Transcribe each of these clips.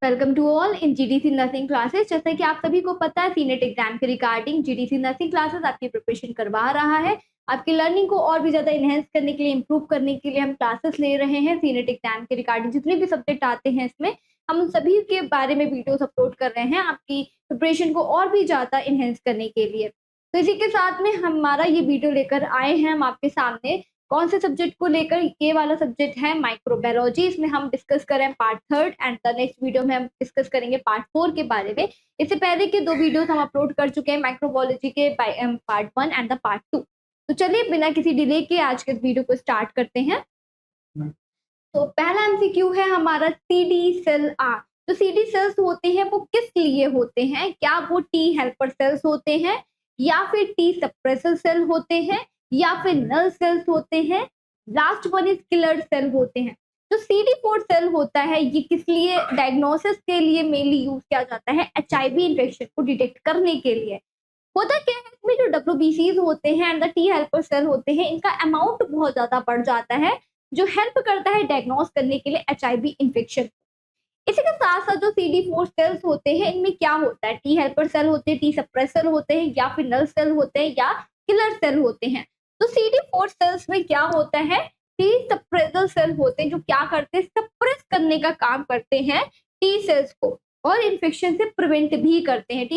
Welcome to all in GDC nursing classes. जैसा कि आप सभी को पता है, सीनेट एग्जाम के रिगार्डिंग जीडीसी नर्सिंग क्लासेस आपकी प्रिपरेशन करवा रहा है। आपकी लर्निंग को और भी ज्यादा इनहेंस करने के लिए, इंप्रूव करने के लिए हम क्लासेस ले रहे हैं। सीनेट एग्जाम के रिगार्डिंग जितने भी सब्जेक्ट आते हैं इसमें हम उन सभी के बारे में वीडियोस अपलोड कर रहे हैं आपकी प्रिपरेशन को और भी ज्यादा इनहेंस करने के लिए। तो इसी के साथ में हमारा ये वीडियो लेकर आए हैं हम आपके सामने। कौन से सब्जेक्ट को लेकर? ये वाला सब्जेक्ट है माइक्रोबायोलॉजी। इसमें हम डिस्कस करें part 3 and the next video में हम डिस्कस करेंगे पार्ट 4 के बारे में। इससे पहले के 2 वीडियोस हम अपलोड कर चुके हैं माइक्रोबायोलॉजी के पार्ट 1 एंड द पार्ट 2। तो चलिए बिना किसी डिले के आज के वीडियो को स्टार्ट करते हैं। तो पहला एमसीक्यू है हमारा सीडी सेल आर। तो सीडी सेल्स होते हैं वो किस लिए होते हैं? क्या वो टी हेल्पर सेल्स होते हैं, या फिर टी सप्रेसर सेल होते हैं, या फिर नल सेल्स होते हैं? Last one is killer cell होते हैं। तो CD4 सेल होता है, ये किस लिए? डायग्नोसिस के लिए मेनली यूज किया जाता है, HIV इन्फेक्शन को डिटेक्ट करने के लिए। होता क्या है इसमें, जो WBCs होते हैं and the T helper cell होते हैं, इनका अमाउंट बहुत ज्यादा बढ़ जाता है, जो हेल्प करता है डायग्नोस करने के लिए HIV इन्फेक्शन। इसी के साथ साथ जो CD4 सेल्स होते हैं, इनमें क्या होता है? टी हेल्पर सेल होते हैं, टी सप्रेसर होते हैं, या फिर नल सेल होते हैं, या किलर सेल होते हैं। तो CD4 सेल्स में क्या होता है? टी सप्रेसर सेल होते हैं, जो क्या करते हैं? सप्रेस करने का काम करते हैं टी सेल्स को, और इन्फेक्शन से प्रिवेंट भी करते हैं।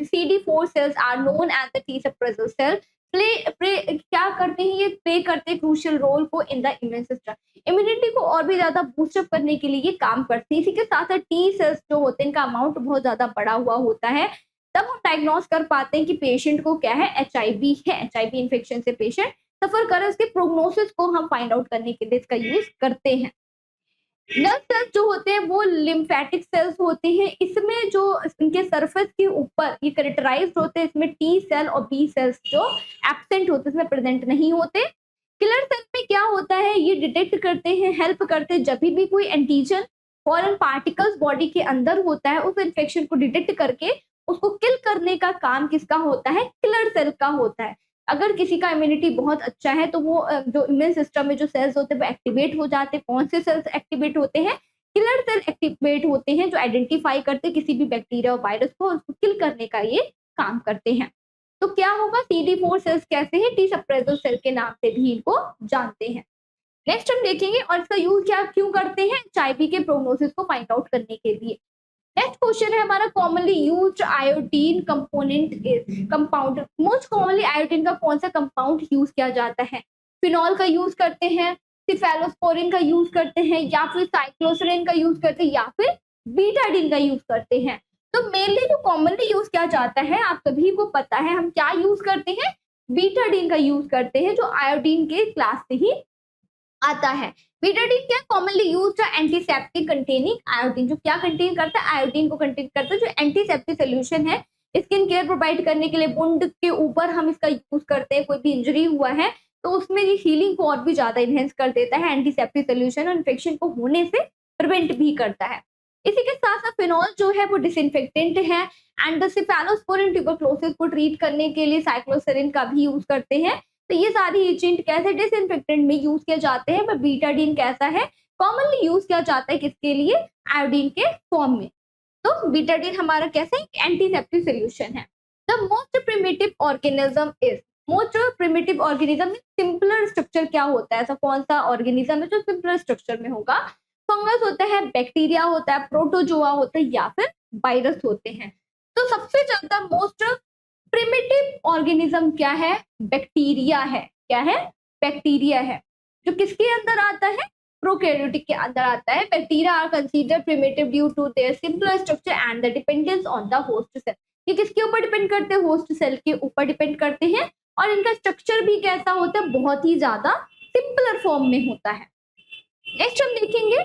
CD4 cells are known as the T suppressor cell. क्या करते हैं? ये प्ले करते हैं क्रूशियल रोल को in the immune system. Immunity को और भी ज्यादा बूस्टअप करने के लिए ये काम करते हैं। इसी के साथ साथ टी सेल्स जो होते हैं, इनका अमाउंट बहुत ज्यादा बढ़ा हुआ होता है, तब हम डायग्नोस कर पाते हैं कि पेशेंट को क्या है, HIV है। HIV इन्फेक्शन से पेशेंट सफर कर रहे, उसके प्रोग्नोसिस को हम फाइंड आउट करने के लिए इसका यूज करते हैं। नर्व सेल्स जो होते हैं वो लिम्फेटिक सेल्स होते हैं। इसमें जो इनके सरफेस के ऊपर ये कैरेक्टराइज्ड होते हैं, इसमें T सेल और B सेल्स जो एब्सेंट होते हैं, इसमें प्रेजेंट नहीं होते। किलर सेल में क्या होता है? ये डिटेक्ट करते हैं, हेल्प करते हैं, जब भी कोई एंटीजन फॉरेन पार्टिकल्स बॉडी के अंदर होता है, उस इन्फेक्शन को डिटेक्ट करके उसको किल करने का काम किसका होता है? किलर सेल का होता है। अगर किसी का इम्यूनिटी बहुत अच्छा है तो वो जो इम्यून सिस्टम में जो सेल्स होते हैं वो एक्टिवेट हो जाते हैं। कौन से सेल्स एक्टिवेट होते हैं? किलर सेल एक्टिवेट होते हैं, जो आइडेंटिफाई करते हैं किसी भी बैक्टीरिया और वायरस को, और उसको किल करने का ये काम करते हैं। तो क्या होगा? CD4 सेल्स कैसे हैं? टी सप्रेसर सेल के नाम से भी इनको जानते हैं। नेक्स्ट हम देखेंगे, और इसका यूज क्या क्यों करते हैं? HIV के प्रोग्नोसिस को फाइंड आउट करने के लिए। नेक्स्ट क्वेश्चन है हमारा, commonly used iodine component is compound. Most commonly iodine का कौन सा कंपाउंड यूज किया जाता है? फिनॉल का यूज करते हैं, सिफेलोस्पोरिन का यूज करते हैं, या फिर साइक्लोसरिन का यूज करते हैं, या फिर बीटाडीन का यूज करते हैं। तो मेनली जो कॉमनली यूज किया जाता है, आप सभी को पता है, हम क्या यूज करते हैं? बीटाडीन का यूज करते हैं, जो आयोडीन के क्लास से ही आता है। बीटाडीन क्या commonly used antiseptic containing iodine, जो क्या कंटेन करता है? आयोडीन को कंटेन करता है, जो एंटीसेप्टिक सोल्यूशन है। स्किन केयर प्रोवाइड करने के लिए वुंड के ऊपर हम इसका यूज करते हैं। कोई भी इंजरी हुआ है तो उसमें ये हीलिंग को और भी ज्यादा इनहेंस कर देता है। एंटीसेप्टिक सोल्यूशन और इन्फेक्शन को होने से प्रिवेंट भी करता है। इसी के साथ साथ फिनॉल जो है वो डिसइंफेक्टेंट है, एंड सिफेलोस्पोरिन ट्यूबरक्लोसिस को ट्रीट करने के लिए साइक्लोसरिन का भी यूज करते हैं। तो ये सारी एजेंट कैसे डिसइंफेक्टेंट में यूज किए जाते हैं, पर बीटाडीन कैसा है? कॉमनली यूज किया जाता है किसके लिए? आयोडीन के फॉर्म में। तो बीटाडीन हमारा कैसे एंटीसेप्टिक सोल्यूशन है। The most primitive organism is, most primitive organism simpler structure क्या होता है? ऐसा कौन सा ऑर्गेनिज्म है जो सिंपलर स्ट्रक्चर में होगा? फंगस होता है, बैक्टीरिया होता है, प्रोटोजोआ होता है, या फिर वायरस होते हैं। तो सबसे ज्यादा मोस्ट प्रिमिटिव ऑर्गेनिज्म क्या है? बैक्टीरिया है। क्या है? बैक्टीरिया है, जो किसके अंदर आता है? प्रोकैरियोटिक के अंदर आता है। Bacteria are considered primitive due to their simpler structure and the dependence on the host cell. ये किसके ऊपर डिपेंड करते हैं? होस्ट सेल के ऊपर डिपेंड करते हैं, और इनका स्ट्रक्चर भी कैसा होता है? बहुत ही ज्यादा सिंपलर फॉर्म में होता है। नेक्स्ट हम देखेंगे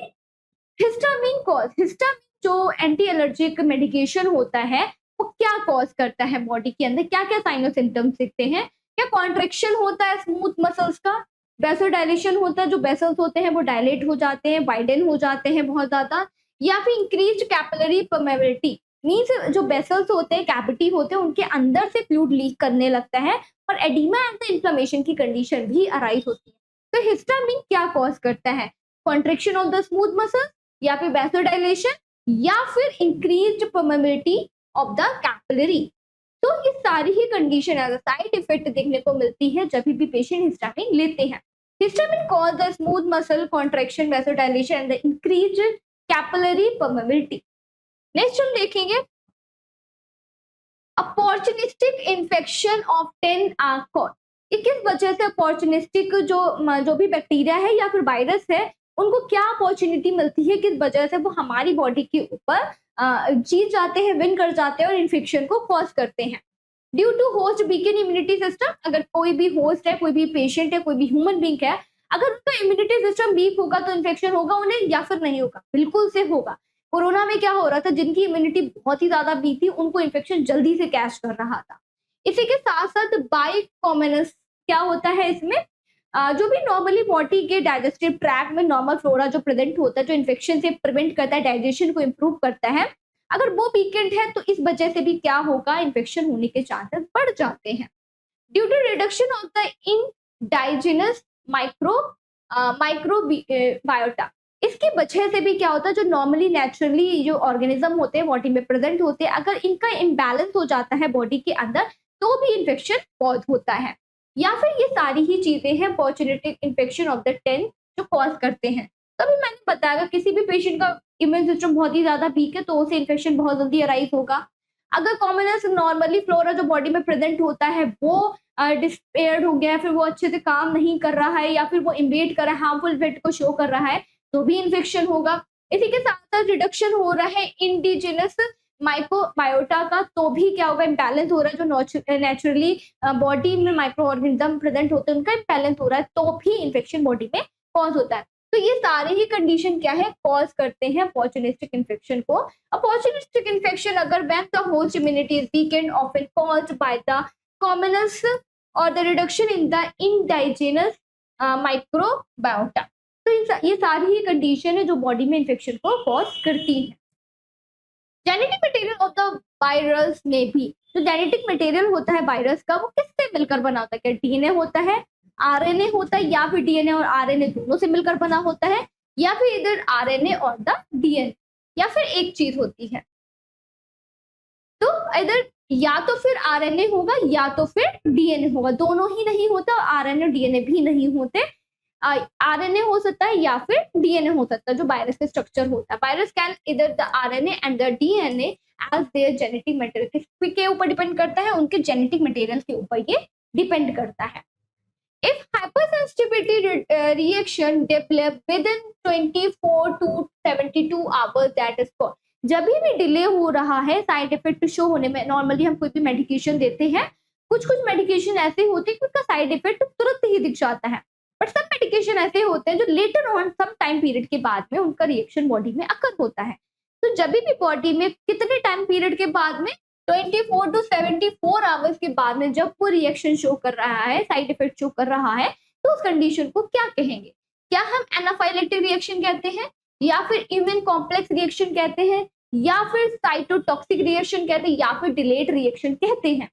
हिस्टामिन कॉज। हिस्टामिन जो एंटी एलर्जिक मेडिकेशन होता है, वो क्या कॉज करता है बॉडी के अंदर? क्या क्या साइन और सिम्टम्स दिखते हैं? क्या कॉन्ट्रेक्शन होता है स्मूथ मसल्स का? वैसोडाइलेशन होता है, जो वेसल्स होते हैं वो डायलेट हो जाते हैं, वाइडन हो जाते हैं बहुत ज्यादा, या फिर इंक्रीज्ड कैपिलरी परमेबिलिटी, मींस जो वेसल्स होते हैं, कैविटी होते हैं, उनके अंदर से फ्लूइड लीक करने लगता है, और एडिमा एंड द इन्फ्लेमेशन की कंडीशन भी अराइज होती है। तो हिस्टामिन क्या कॉज करता है? Contraction of the smooth muscles, या फिर वैसोडाइलेशन, या फिर increased permeability of the capillary. तो ये सारी ही condition as a side effect देखने को मिलती है जब भी पेशेंट हिस्टामिन लेते हैं। Histamine cause the smooth muscle contraction, vasodilation and the increased capillary permeability. Next हम देखेंगे अपॉर्चुनिस्टिक इन्फेक्शन ऑफ 10 कॉज। ये किस वजह से अपॉर्चुनिस्टिक जो भी बैक्टीरिया है या फिर वायरस है उनको क्या अपॉर्चुनिटी मिलती है, किस वजह से वो हमारी बॉडी के ऊपर जीत जाते हैं, विन कर जाते हैं और इन्फेक्शन को कॉज करते हैं। Due to host weaken immunity system, अगर कोई भी होस्ट है, कोई भी पेशेंट है, कोई भी ह्यूमन बींग है, अगर उनका इम्यूनिटी सिस्टम वीक होगा तो इन्फेक्शन होगा उन्हें या फिर नहीं होगा? बिल्कुल से होगा। कोरोना में क्या हो रहा था, जिनकी इम्यूनिटी बहुत ही ज्यादा वीक थी उनको इन्फेक्शन जल्दी से कैच कर रहा था। इसी के साथ साथ बाइकॉमनस क्या होता है इसमें, जो भी नॉर्मली बॉडी के डाइजेस्टिव ट्रैक में नॉर्मल फ्लोरा जो प्रेजेंट होता है, जो इन्फेक्शन से प्रिवेंट करता है, डाइजेशन को इम्प्रूव करता है, अगर वो वीकेंड है तो इस वजह से भी क्या होगा, इन्फेक्शन होने के चांसेस बढ़ जाते हैं। Due to reduction of the indigenous microbiota, इसकी वजह से भी क्या होता है, जो नॉर्मली नेचुरली जो ऑर्गेनिज्म होते हैं बॉडी में प्रेजेंट होते हैं, अगर इनका इम्बैलेंस हो जाता है बॉडी के अंदर तो भी इन्फेक्शन कॉज होता है। या फिर ये सारी ही चीजें हैं अपॉर्चुनिस्टिक इन्फेक्शन ऑफ द 10 जो कॉज करते हैं। तभी मैंने बताया किसी भी पेशेंट का इम्यून सिस्टम बहुत ही ज्यादा वीक है तो उसे इन्फेक्शन बहुत जल्दी अराइज होगा। अगर कॉमनस नॉर्मली फ्लोरा जो बॉडी में प्रेजेंट होता है वो डिस्पेयर्ड हो गया है, फिर वो अच्छे से काम नहीं कर रहा है या फिर वो इन्वेड कर रहा है, हार्मफुल इफेक्ट को शो कर रहा है तो भी इन्फेक्शन होगा। इसी के साथ साथ रिडक्शन हो रहा है इंडिजिनस माइक्रोबायोटा का तो भी क्या होगा, इम्बैलेंस हो रहा है, जो नेचुरली बॉडी में माइक्रो ऑर्गेनिज्म प्रेजेंट होते हैं उनका इम्बैलेंस हो रहा है तो भी इन्फेक्शन बॉडी में कॉज होता है। तो ये सारे ही कंडीशन क्या है, कॉज करते हैं अपॉर्चुनिस्टिक इन्फेक्शन को। अपॉर्चुनिस्टिक इन्फेक्शन अगर when the host immunity is weakened often caused by the commons और the reduction in the indigenous microbiota. तो ये सारी ही कंडीशन है जो बॉडी में इन्फेक्शन को कॉज करती है। Genetic material of the virus में भी, जो जेनेटिक मटेरियल होता है वायरस का वो किससे मिलकर बना होता है, क्या डीएनए होता है, आरएनए होता है, या फिर डीएनए और आरएनए दोनों से मिलकर बना होता है, या फिर इधर आरएनए और द डीएनए, या फिर एक चीज होती है। तो इधर या तो फिर आरएनए होगा या तो फिर डीएनए होगा, दोनों ही नहीं होता, आरएनए और डीएनए भी नहीं होते। आरएनए हो सकता है या फिर डीएनए हो सकता है जो वायरस का स्ट्रक्चर होता है। Virus can either the RNA and the DNA as their genetic material, किसके ऊपर डिपेंड करता है, उनके जेनेटिक मटेरियल के ऊपर ये डिपेंड करता है। If hypersensitivity reaction develop within 24 to 72 hours, that is called, जब भी डिले हो रहा है साइड इफेक्ट शो होने में, नॉर्मली हम कोई भी मेडिकेशन देते हैं, कुछ कुछ मेडिकेशन ऐसे होते हैं कि उनका साइड इफेक्ट तुरंत ही दिख जाता है, बट सब मेडिकेशन ऐसे होते हैं जो later on some time period के बाद में उनका रिएक्शन बॉडी में अकर होता है। तो जब भी बॉडी में कितने टाइम पीरियड के बाद में, 24 टू 74 आवर्स के बाद में जब वो रिएक्शन शो कर रहा है, साइड इफेक्ट शो कर रहा है, तो उस कंडीशन को क्या कहेंगे, क्या हम एनाफाइलेक्टिक रिएक्शन कहते हैं, या फिर इम्यून कॉम्प्लेक्स रिएक्शन कहते हैं, या फिर साइटोटॉक्सिक रिएक्शन कहते हैं, या फिर डिलेड रिएक्शन कहते हैं।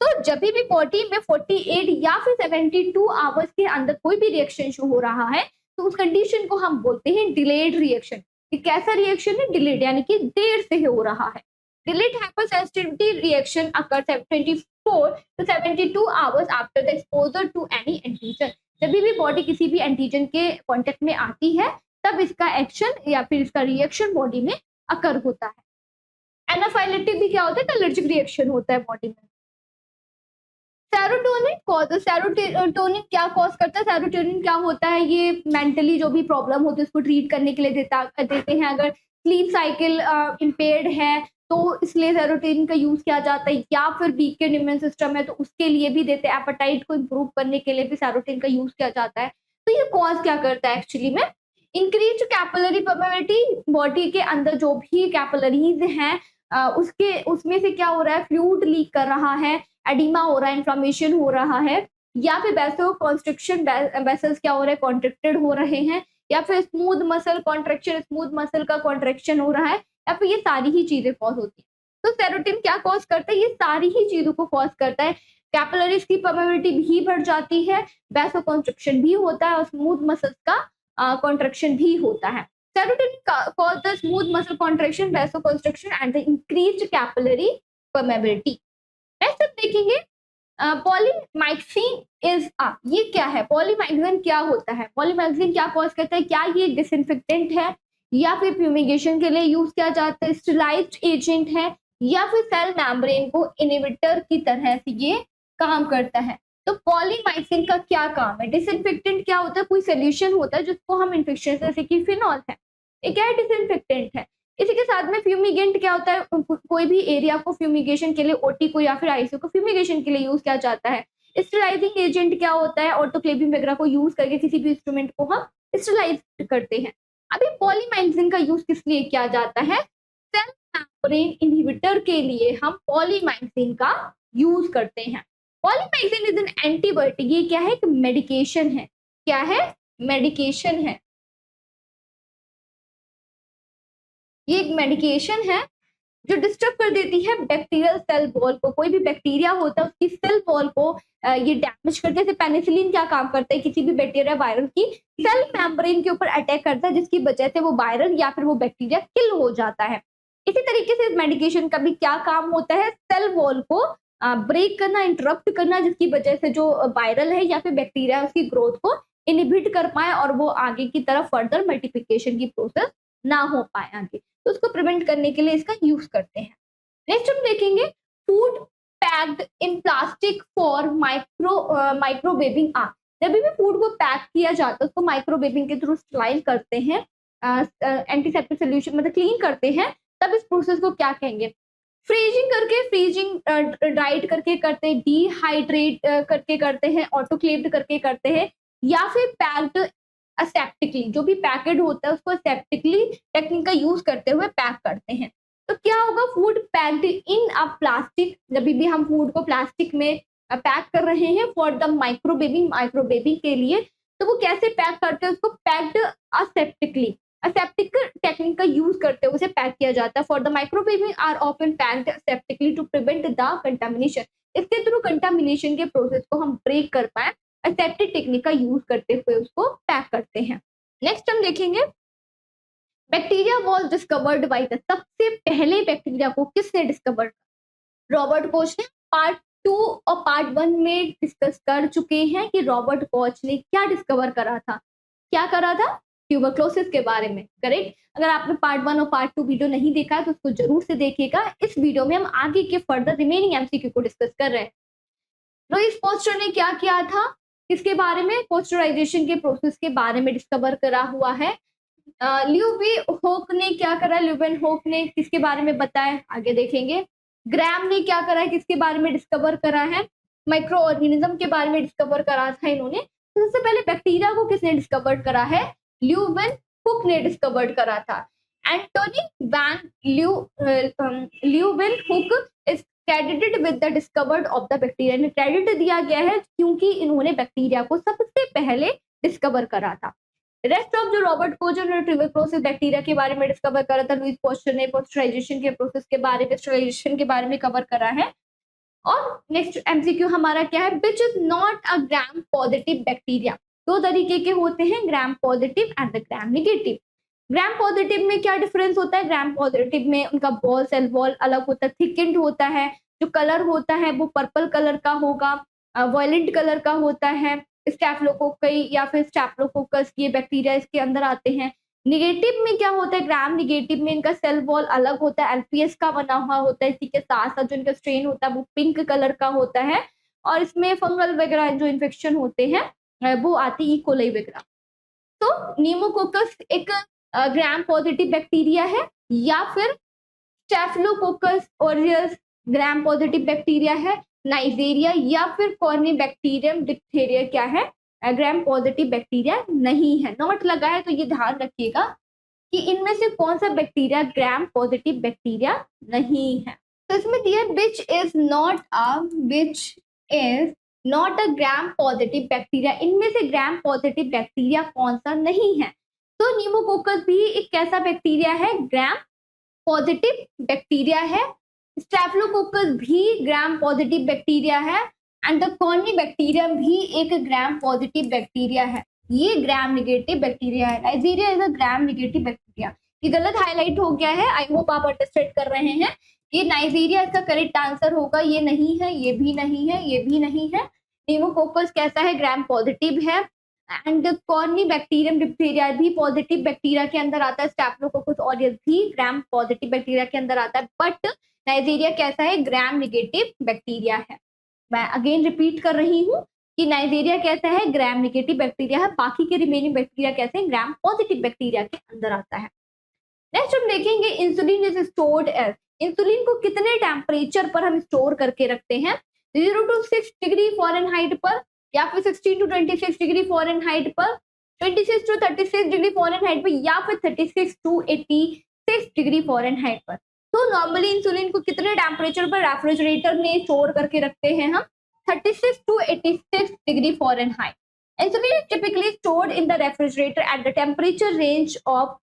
तो जब भी बॉडी में 48 या फिर 72 आवर्स के अंदर कोई भी रिएक्शन शो हो रहा है तो उस कंडीशन को हम बोलते हैं डिलेड रिएक्शन। कैसा रिएक्शन है, डिलेड, यानी कि देर से हो रहा है। Delayed hypersensitivity reaction occurs 24 to 72 hours after the exposure to any antigen। जब भी बॉडी किसी भी एंटीजन के कांटेक्ट में आती है तब इसका एक्शन या फिर इसका रिएक्शन बॉडी में अकर होता है। एनाफाइलेक्टिक भी क्या होता है, एलर्जिक रिएक्शन होता है बॉडी में। सेरोटोनिन क्या कॉज करता है, सेरोटोनिन क्या होता है, ये मेंटली जो भी प्रॉब्लम होती है उसको ट्रीट करने के लिए देते हैं। अगर स्लीप साइकिल इम्पेयर्ड है तो इसलिए सेरोटोनिन का यूज किया जाता है, या फिर वीकेंड इम्यून सिस्टम है तो उसके लिए भी देते हैं, एपेटाइट को इम्प्रूव करने के लिए भी सेरोटोनिन का यूज किया जाता है। तो ये कॉज क्या करता है एक्चुअली में, इंक्रीज कैपिलरी परमेबिलिटी, बॉडी के अंदर जो भी कैपिलरीज हैं उसमें से क्या हो रहा है, फ्लूइड लीक कर रहा है, एडिमा हो रहा है, इन्फ्लेमेशन हो रहा है, या फिर वैसो कॉन्स्ट्रिक्शन, वेसल्स क्या हो रहे हैं, कॉन्ट्रैक्टेड हो रहे हैं, या फिर smooth muscle contraction, smooth muscle का कॉन्ट्रैक्शन हो रहा है, या फिर ये सारी ही चीजें कॉज होती है। तो सेरोटोनिन क्या कॉज करता है, ये सारी ही चीजों को कॉज करता है। कैपिलरीज की परमेबिलिटी भी बढ़ जाती है, वैसो कॉन्स्ट्रिक्शन भी होता है और स्मूथ मसल्स का कॉन्ट्रैक्शन भी होता है। Serotonin causes the smooth muscle contraction, vasoconstriction and the increased capillary permeability. Next अब देखेंगे पॉलीमाइक्सिन इज ये क्या है? पॉलीमाइक्सिन क्या होता है? पॉलीमाइक्सिन क्या कॉज करता है? क्या ये डिसइंफेक्टेंट है या फिर फ्यूमिगेशन के लिए यूज किया जाता है? स्टेरिलाइज्ड एजेंट है या फिर सेल मेम्ब्रेन को इनहिबिटर की तरह से ये काम करता है? तो पॉलीमाइक्सिन का क्या काम है? डिसइंफेक्टेंट क्या होता है? कोई सोल्यूशन होता है जिसको हम इन्फेक्शन, जैसे कि फिनॉल है, ये क्या है? डिसइंफेक्टेंट है। इसी के साथ में फ्यूमिगेंट क्या होता है? कोई भी एरिया को फ्यूमिगेशन के लिए, ओटी को या फिर आईसीयू को फ्यूमिगेशन के लिए यूज किया जाता है। स्टेरिलाइजिंग एजेंट क्या होता है? ऑटोक्लेविंग वगैरह को यूज करके किसी भी इंस्ट्रूमेंट को हम स्टेरिलाइज करते हैं। अभी पॉलीमाइक्सिन का यूज किस लिए किया जाता है? सेल मेम्ब्रेन इनहिबिटर के लिए हम पॉलीमाइक्सिन का यूज करते हैं। पॉलीमाइक्सिन इज एन एंटीबायोटिक। ये क्या है? एक मेडिकेशन है। क्या है? मेडिकेशन है। ये एक मेडिकेशन है जो डिस्टर्ब कर देती है बैक्टीरियल सेल वॉल को। कोई भी बैक्टीरिया होता है उसकी सेल वॉल को ये डैमेज करते हैं। जैसे पेनिसिलिन क्या काम करता है? किसी भी बैक्टीरिया वायरल की सेल मेम्ब्रेन के ऊपर अटैक करता है, जिसकी वजह से वो वायरल या फिर वो बैक्टीरिया किल हो जाता है। इसी तरीके से इस मेडिकेशन का भी क्या काम होता है? सेल वॉल को ब्रेक करना, इंटरप्ट करना, जिसकी वजह से जो वायरल है या फिर बैक्टीरिया उसकी ग्रोथ को इनहिबिट कर पाए और वो आगे की तरफ फर्दर मल्टीप्लिकेशन की प्रोसेस ना हो पाए आगे, तो उसको प्रिवेंट करने के लिए इसका यूज करते हैं। नेक्स्ट हम देखेंगे food packed in plastic for microwaving. जब भी फूड को पैक किया जाता है उसको माइक्रोवेविंग के थ्रू स्टराइल करते हैं, एंटीसेप्टिक सोल्यूशन मतलब क्लीन करते हैं, तब इस प्रोसेस को क्या कहेंगे? फ्रीजिंग करके, फ्रीजिंग ड्राइड करके करते हैं, डिहाइड्रेट करके करते हैं, ऑटोक्लेव्ड करके करते हैं, या फिर पैक्ड असेप्टिकली। जो भी पैकेट होता है उसको असेप्टिकली टेक्निक का यूज करते हुए पैक करते हैं। तो क्या होगा? Food packed in a plastic. जब भी हम फूड को प्लास्टिक में पैक कर रहे हैं फॉर द माइक्रोवेविंग के लिए, तो वो कैसे पैक करते हैं? उसको पैक्ड असेप्टिकली, असेप्टिक टेक्निक का यूज करते हुए उसे पैक किया जाता है। For the microwaving are often packed aseptically to prevent the contamination. इसके थ्रू कंटामिनेशन के प्रोसेस को हम ब्रेक कर पाए, असेप्टिक टेक्निक का यूज करते हुए उसको पैक करते हैं। नेक्स्ट हम देखेंगे bacteria was discovered by the. सबसे पहले बैक्टीरिया को किसने डिस्कवर किया? रॉबर्ट कोच ने। पार्ट 2 और पार्ट 1 में डिस्कस कर चुके हैं कि रॉबर्ट कोच ने क्या डिस्कवर करा था। क्या करा था? ट्यूबरक्लोसिस के बारे में। करेक्ट। अगर आपने पार्ट 1 और पार्ट 2 वीडियो नहीं देखा है तो उसको जरूर से देखिएगा। इस वीडियो में हम आगे के फर्दर रिमेनिंग एमसीक्यू को डिस्कस कर रहे हैं। लुईस पास्चर ने क्या किया था? किसके बारे में? पास्चराइजेशन के प्रोसेस के बारे में डिस्कवर करा हुआ है। ल्यूवेनहोक ने क्या करा? ल्यूवेनहोक ने किसके बारे में बताया? आगे देखेंगे। ग्राम ने क्या करा है? किसके बारे में डिस्कवर करा है? माइक्रो ऑर्गेनिज्म के बारे में डिस्कवर करा था इन्होंने। तो सबसे पहले बैक्टीरिया को किसने डिस्कवर करा है? ल्यूवेनहुक ने डिस्कवर करा था। Antonie van Leeuwenhoek is credited with the discovered of the bacteria. इन्हें क्रेडिट दिया गया है क्योंकि इन्होंने बैक्टीरिया को सबसे पहले डिस्कवर करा था। रेस्ट ऑफ जो रॉबर्ट कोच ने ट्यूबरक्लोसिस बैक्टीरिया के बारे में डिस्कवर करा था। लुईस पास्चर ने पास्चराइजेशन के प्रोसेस के बारे में, स्टेरिलाइजेशन के बारे में कवर करा है। और नेक्स्ट एमसीक्यू हमारा क्या है? Which is not a gram positive bacteria. दो तरीके के होते हैं, gram positive and the gram negative. Gram positive में क्या डिफरेंस होता है? ग्राम पॉजिटिव में उनका वॉल, सेल वॉल अलग होता है, थिकेंड होता है। जो कलर होता है वो पर्पल कलर का होगा, वायलेंट कलर का होता है। स्टैफिलोकोकई या फिर स्टैफिलोकोकस ये बैक्टीरिया इसके अंदर आते हैं। निगेटिव में क्या होता है? ग्राम निगेटिव में इनका सेल वॉल अलग होता है, एलपीएस का बना हुआ होता है। इसी के साथ साथ जो इनका स्ट्रेन होता है वो पिंक कलर का होता है और इसमें फंगल वगैरह जो इन्फेक्शन होते हैं वो आते हैं, इकोलाई वगैरह। तो न्यूमोकोकस एक ग्राम पॉजिटिव बैक्टीरिया है या फिर स्टैफिलोकोकस ऑरियस ग्राम पॉजिटिव बैक्टीरिया है। नाइजेरिया या फिर कॉर्निबैक्टीरियम डिप्थेरिया क्या है? ग्राम पॉजिटिव बैक्टीरिया नहीं है। नोट लगा है तो ये ध्यान रखिएगा कि इनमें से कौन सा बैक्टीरिया ग्राम पॉजिटिव बैक्टीरिया नहीं है। तो इसमें दिया which is not a gram positive bacteria. इनमें से ग्राम पॉजिटिव बैक्टीरिया कौन सा नहीं है? तो न्यूमोकोकस भी एक कैसा बैक्टीरिया है? ग्राम पॉजिटिव बैक्टीरिया है। स्टैफिलोकोकस भी ग्राम पॉजिटिव बैक्टीरिया है एंड द कॉर्निबैक्टीरियम भी एक ग्राम पॉजिटिव बैक्टीरिया है। ये ग्राम नेगेटिव बैक्टीरिया है। Nigeria is a gram negative bacteria. ये गलत हाईलाइट हो गया है, आई होप आप अंडरस्टैंड कर रहे हैं। ये नाइजीरिया इसका करेक्ट आंसर होगा, ये नहीं है, ये भी नहीं है, ये भी नहीं है। न्यूमोकोकस कैसा है, ग्राम पॉजिटिव है। एंड कॉर्नीबैक्टीरियम डिप्थीरिया भी पॉजिटिव बैक्टीरिया के अंदर आता है। स्टेफिलोकोकस ऑरियस भी ग्राम पॉजिटिव बैक्टीरिया के अंदर आता है, बट नाइजीरिया कैसा है, ग्राम नेगेटिव बैक्टीरिया है। मैं अगेन रिपीट कर रही हूँ कि नाइजीरिया कैसा है, ग्राम नेगेटिव बैक्टीरिया है। बाकी के रिमेनिंग बैक्टीरिया कैसे हैं, ग्राम पॉजिटिव बैक्टीरिया के अंदर आता है। नेक्स्ट हम देखेंगे insulin is stored as. Insulin को कितने टेम्परेचर पर हम स्टोर करके रखते हैं, 0 to 6 डिग्री फ़ारेनहाइट पर, या फिर 16 to 26 डिग्री फ़ारेनहाइट पर, 26 to 36 डिग्री फ़ारेनहाइट पर, या फिर 36 to 86 डिग्री फ़ारेनहाइट पर। तो नॉर्मली इंसुलिन को कितने टेम्परेचर पर रेफ्रिजरेटर में स्टोर करके रखते हैं हम, 36 to 86 degree Fahrenheit. Insulin is typically stored in the refrigerator at the temperature range of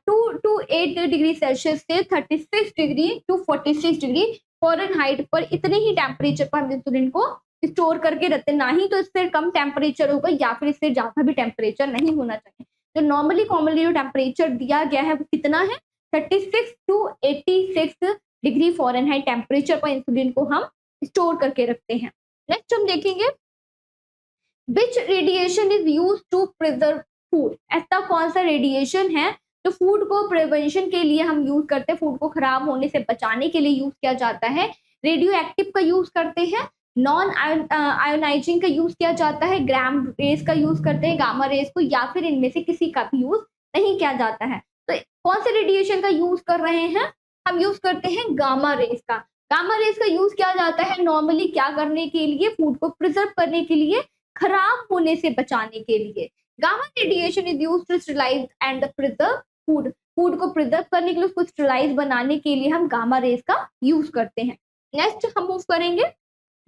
2 to 8 degree Celsius से 36 डिग्री to 46 डिग्री फ़ारेनहाइट पर। इतने ही टेम्परेचर पर हम इंसुलिन को स्टोर करके रखते हैं, ना ही तो इससे कम टेम्परेचर होगा या फिर इससे ज्यादा भी टेम्परेचर नहीं होना चाहिए। तो नॉर्मली कॉमनली जो टेम्परेचर दिया गया है वो कितना है, 36 to 86 डिग्री फ़ारेनहाइट टेम्परेचर पर इंसुलिन को हम स्टोर करके रखते हैं। नेक्स्ट हम देखेंगे which radiation is use to preserve food. ऐसा कौन सा रेडिएशन है जो फूड को प्रिवेंशन के लिए हम यूज करते हैं, फूड को खराब होने से बचाने के लिए यूज किया जाता है। रेडियो एक्टिव का यूज करते हैं, नॉन आयोनाइजिंग का यूज किया जाता है, ग्राम रेस का यूज करते हैं, गामा रेस को, या फिर इनमें से किसी का भी यूज नहीं किया जाता है। तो कौन से रेडिएशन का यूज कर रहे हैं, हम यूज करते हैं गामा रेस का। गामा रेस का यूज किया जाता है नॉर्मली क्या करने के लिए, फूड को प्रिजर्व करने के लिए, खराब होने से बचाने के लिए। Gamma radiation is used to sterilise and preserve food. Food को प्रिजर्व करने के लिए, उसको स्टरलाइज बनाने के लिए हम गामा रेस का यूज करते हैं। नेक्स्ट हम मूव करेंगे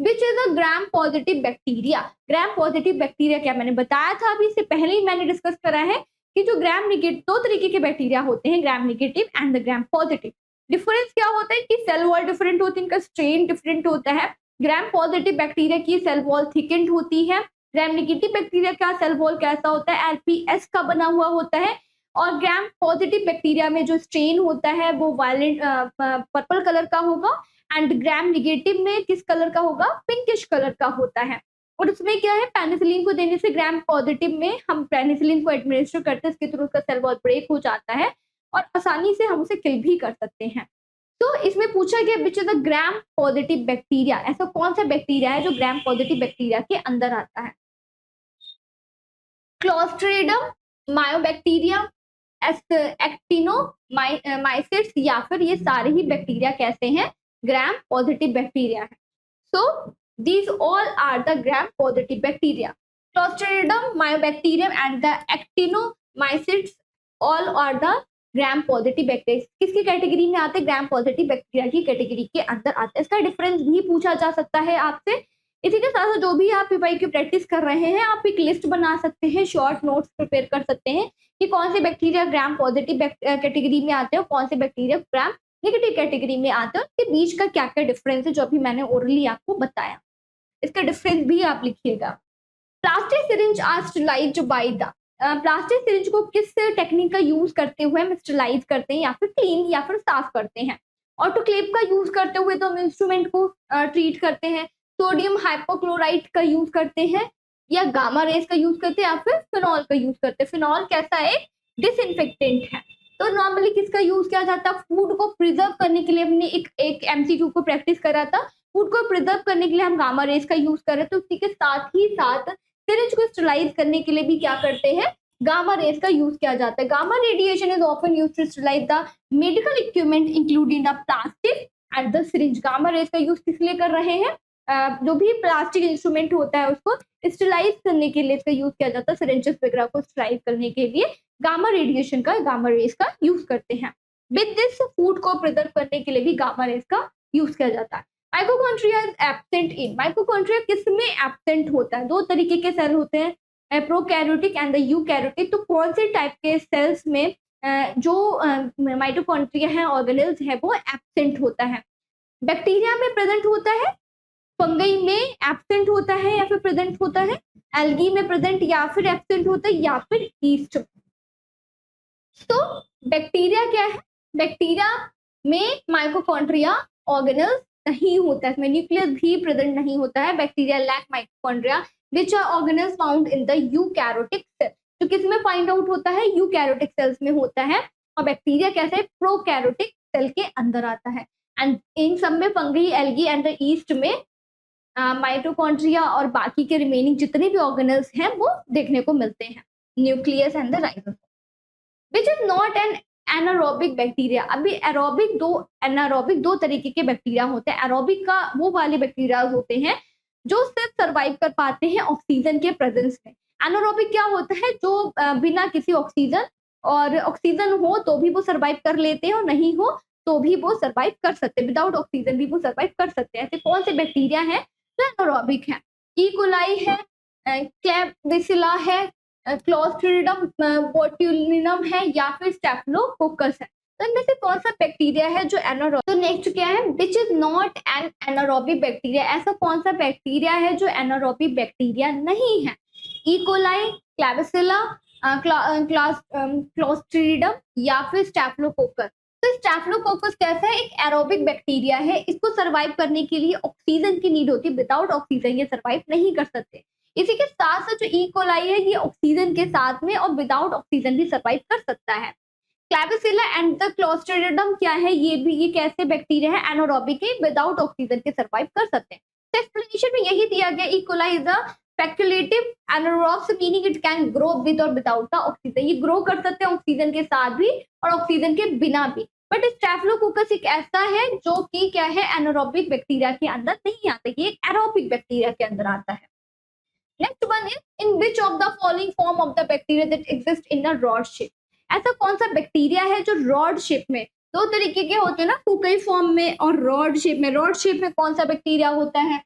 which is a gram positive bacteria. Gram positive bacteria क्या, मैंने बताया था अभी इससे पहले ही मैंने डिस्कस करा है कि जो ग्राम नेगेटिव, दो तरीके के बैक्टीरिया होते हैं, gram negative and the gram positive. Difference क्या होता है कि सेल वॉल डिफरेंट होती है, इनका स्ट्रेन डिफरेंट होता है। ग्राम पॉजिटिव बैक्टीरिया की सेल वॉल थिकेंड होती है, ग्राम नेगेटिव बैक्टीरिया का सेल वॉल कैसा होता है, एलपीएस का बना हुआ होता है। और ग्राम पॉजिटिव बैक्टीरिया में जो स्ट्रेन होता है वो वायलेट पर्पल कलर का होगा, एंड ग्राम नेगेटिव में किस कलर का होगा, पिंकिश कलर का होता है। और उसमें क्या है, पेनिसिलिन को देने से ग्राम पॉजिटिव में हम पेनिसिलिन को एडमिनिस्टर करते हैं, इसके थ्रू उसका सेल वॉल ब्रेक हो जाता है और आसानी से हम उसे किल भी कर सकते हैं। तो इसमें पूछा गया which is the gram positive bacteria, ऐसा कौन सा बैक्टीरिया है जो ग्राम पॉजिटिव बैक्टीरिया के अंदर आता है। क्लोस्ट्रीडियम, मायोबैक्टीरिया, एक्टिनोमाइसिट्स, या फिर ये सारे ही बैक्टीरिया कैसे हैं, ग्राम पॉजिटिव बैक्टीरिया है। So these all are the gram positive bacteria. Clostridium, Mycobacterium and the actinomycetes all are the gram positive bacteria. किसकी कैटेगरी में आते हैं, ग्राम पॉजिटिव बैक्टीरिया की कैटेगरी के अंदर आते हैं। इसका डिफरेंस भी पूछा जा सकता है आपसे। इसी के साथ जो भी आप पीपाई की प्रैक्टिस कर रहे हैं, आप एक लिस्ट बना सकते हैं, शॉर्ट नोट्स प्रिपेयर कर सकते हैं कि कौन से बैक्टीरिया ग्राम पॉजिटिव कैटेगरी में आते हैं और कौन से बैक्टीरिया ग्राम नेगेटिव कैटेगरी में आते हैं, उसके बीच का क्या क्या डिफरेंस है जो अभी मैंने ओरली आपको बताया, इसका डिफरेंस भी आप लिखिएगा। Plastic syringe are sterilised by the, plastic syringe को किस टेक्निक का यूज करते हुए हम स्टरलाइज करते हैं या फिर क्लीन या फिर साफ करते हैं। ऑटोक्लेव का यूज करते हुए तो हम इंस्ट्रूमेंट को ट्रीट करते हैं, सोडियम हाइपोक्लोराइट का यूज करते हैं, या गामा रेस का यूज करते हैं, या फिर फिनॉल का यूज करते हैं। फिनॉल कैसा है, डिसइंफेक्टेंट है। तो नॉर्मली किसका यूज किया जाता है, फूड को प्रिजर्व करने के लिए। हमने एक एमसीक्यू को प्रैक्टिस करा था, फूड को प्रिजर्व करने के लिए हम गामा रेस का यूज कर रहे थे, तो उसी के साथ ही साथ सिरिंज को स्टरलाइज करने के लिए भी क्या करते हैं, गामा रेस का यूज किया जाता है। Gamma radiation is often used to sterilise the medical equipment including the plastic and the syringe. Gamma rays का यूज किस लिए कर रहे हैं, जो भी प्लास्टिक इंस्ट्रूमेंट होता है उसको स्टरलाइज करने के लिए इसका यूज किया जाता है। सिरिंजेस वगैरह को स्टरलाइज करने के लिए गामा रेडिएशन का, गामा रेस का यूज करते हैं। विद दिस फूड को प्रिजर्व करने के लिए भी गामा रेस का यूज किया जाता है। Mitochondria is absent in, mitochondria किसमें एब्सेंट होता है, दो तरीके के सेल होते हैं, प्रोकैरियोटिक एंड द यूकैरियोटिक। तो कौन से टाइप के सेल्स में जो माइटोकॉन्ड्रिया है, ऑर्गेनेल्स है, वो एब्सेंट होता है। बैक्टीरिया में प्रेजेंट होता है, फंगई में एब्सेंट होता है या फिर प्रेजेंट होता है, एल्गी में प्रेजेंट या फिर एब्सेंट होता है, या फिर ईस्ट। तो बैक्टीरिया क्या है, बैक्टीरिया में माइटोकॉन्ड्रिया ऑर्गेनल्स नहीं होता है, इसमें न्यूक्लियस भी प्रेजेंट नहीं होता है। Bacteria lack mitochondria which are organelles found in the eukaryotic cell, जो किस में फाइंड आउट होता है, यूकैरियोटिक सेल्स में होता है। और बैक्टीरिया कैसे प्रोकैरियोटिक सेल के अंदर आता है। एंड इन सब में fungi, algae and the east में माइटोकॉन्ड्रिया और बाकी के रिमेनिंग जितने भी ऑर्गेनल्स हैं वो देखने को मिलते हैं, nucleus and the ribosome. Which is not an anaerobic bacteria. अभी एनारोबिक दो तरीके के बैक्टीरिया होते हैं। एरोबिक का वो वाले बैक्टीरिया होते हैं जो सिर्फ सर्वाइव कर पाते हैं ऑक्सीजन के प्रेजेंस में। एनारोबिक क्या होता है, जो बिना किसी ऑक्सीजन, और ऑक्सीजन हो तो भी वो सर्वाइव कर लेते हैं और नहीं हो तो भी वो सर्वाइव कर सकते हैं, विदाउट ऑक्सीजन भी वो सर्वाइव कर सकते हैं। ऐसे कौन से बैक्टीरिया हैं जो एनारोबिक है? ई कोलाई है, क्लैब्सिला है, क्लोस्ट्रिडियम बोट्यूलिनम है, या फिर स्टेफिलोकोकस है। तो इनमें से कौन सा बैक्टीरिया है जो एनारोबिक? तो नेक्स्ट क्या है, which is not an anaerobic bacteria. ऐसा कौन सा बैक्टीरिया है जो एनारोबिक बैक्टीरिया नहीं है? ई कोलाई, क्लैब्सिला, क्लोस्ट्रिडियम या फिर स्टेफिलोकोकस। तो स्टेफिलोकोकस कैसा है, एक एरोबिक बैक्टीरिया है। इसको सर्वाइव करने के लिए ऑक्सीजन की नीड होती है, विदाउट ऑक्सीजन ये सर्वाइव नहीं कर सकते। इसी के साथ साथ जो ई कोलाई है ये ऑक्सीजन के साथ में और विदाउट ऑक्सीजन भी सर्वाइव कर सकता है। क्लैब्सिला एंड द क्लोस्ट्रिडियम क्या है, ये कैसे बैक्टीरिया है, एनारोबिक है, विदाउट ऑक्सीजन के सर्वाइव कर सकते हैं। तो एक्सप्लेनेशन में यही दिया गया, E coli is a facultative anaerobes, meaning it can grow with और विदाउट द ऑक्सीजन। ये ग्रो कर सकते हैं ऑक्सीजन के साथ भी और ऑक्सीजन के बिना भी। बट स्टेफिलोकोकस एक ऐसा है जो कि क्या है, एनारोबिक बैक्टीरिया के अंदर नहीं आता, ये एक एरोबिक बैक्टीरिया के अंदर आता है। Next one is, in which of the following form of the bacteria that exist in a rod shape. ऐसा कौन सा बैक्टीरिया है जो रॉड शेप में, दो तरीके के होते हैं ना, कोकई फॉर्म में और रॉड शेप में। रॉड शेप में कौन सा बैक्टीरिया होता है?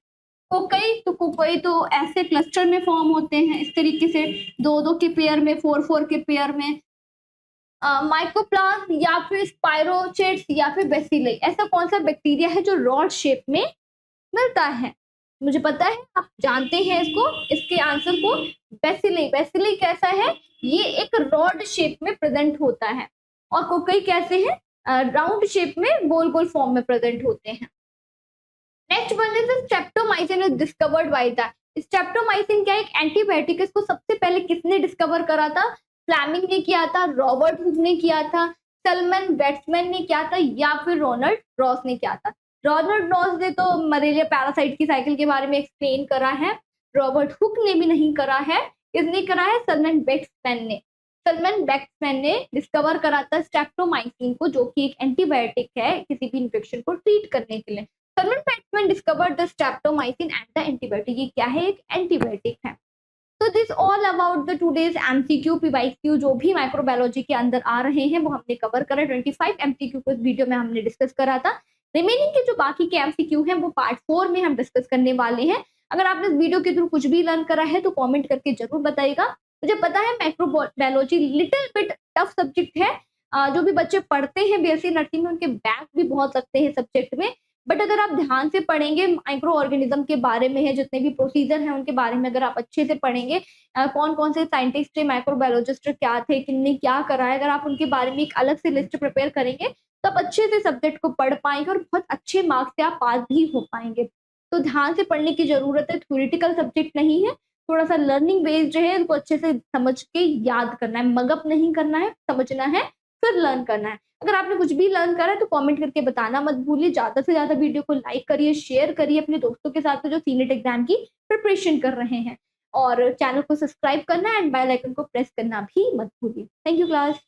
कोकई। तो कोकई तो ऐसे क्लस्टर में फॉर्म होते हैं इस तरीके से, 2-2 के पेयर में, 4-4 के पेयर में। माइकोप्लाज्म या फिर स्पाइरोचेट्स या फिर बेसिली। ऐसा कौन सा बैक्टीरिया है जो रॉड शेप में मिलता है? मुझे पता है आप जानते हैं इसको, इसके आंसर को, बेसिली। बेसिली कैसा है, ये एक रॉड शेप में प्रेजेंट होता है। और कोकई कैसे है, राउंड शेप में, गोल गोल फॉर्म में प्रेजेंट होते हैं। Next one is streptomycin is discovered by the. Streptomycin क्या है, एक एंटीबायोटिक। इसको सबसे पहले किसने डिस्कवर करा था? फ्लेमिंग ने किया था, रॉबर्ट हुक ने किया था, सलमन वेट्समैन ने किया था, या फिर रोनाल्ड रॉस ने किया था। रोनाल्ड रॉस ने तो मलेरिया पैरासाइट की साइकिल के बारे में एक्सप्लेन करा है, रॉबर्ट हुक ने भी नहीं करा है, इसने करा है सलमन वेट्समैन ने। सलमन वेट्समैन ने डिस्कवर करा था स्ट्रेप्टोमाइसिन को, जो कि एक एंटीबायोटिक है किसी भी इन्फेक्शन को ट्रीट करने के लिए। Selman Waksman discovered the streptomycin and the antibiotic. ये क्या है, एक एंटीबायोटिक है। तो this all about the today's MCQ PYQ जो भी माइक्रोबायोलॉजी के अंदर आ रहे हैं वो हमने कवर करा। 25 एमसीक्यू को इस वीडियो में हमने डिस्कस करा था। रिमेनिंग के जो बाकी के एमसीक्यू हैं वो पार्ट 4 में हम डिस्कस करने वाले हैं। अगर आपने इस वीडियो के थ्रू कुछ भी लर्न करा है तो कमेंट करके जरूर बताइएगा। मुझे पता है microbiology little bit tough subject है, जो भी बच्चे पढ़ते हैं बीएससी नर्सिंग में उनके बैक भी बहुत लगते हैं सब्जेक्ट में। बट अगर आप ध्यान से पढ़ेंगे, माइक्रो ऑर्गेनिज्म के बारे में है, जितने भी प्रोसीजर हैं उनके बारे में अगर आप अच्छे से पढ़ेंगे, कौन कौन से साइंटिस्ट थे, माइक्रोबायोलॉजिस्ट क्या थे, किन्ने क्या करा है, अगर आप उनके बारे में एक अलग से लिस्ट प्रिपेयर करेंगे तब अच्छे से सब्जेक्ट को पढ़ पाएंगे और बहुत अच्छे मार्क्स से आप पास भी हो पाएंगे। तो ध्यान से पढ़ने की जरूरत है, थ्योरेटिकल सब्जेक्ट नहीं है, थोड़ा सा लर्निंग बेस्ड है, इनको अच्छे से समझ के याद करना है, मगअप नहीं करना है, समझना है फिर लर्न करना है। अगर आपने कुछ भी लर्न करा है तो कमेंट करके बताना मत भूलिए। ज्यादा से ज्यादा वीडियो को लाइक करिए, शेयर करिए अपने दोस्तों के साथ जो सीनेट एग्जाम की प्रिपरेशन कर रहे हैं, और चैनल को सब्सक्राइब करना एंड बेल आइकन को प्रेस करना भी मत भूलिए। Thank you class.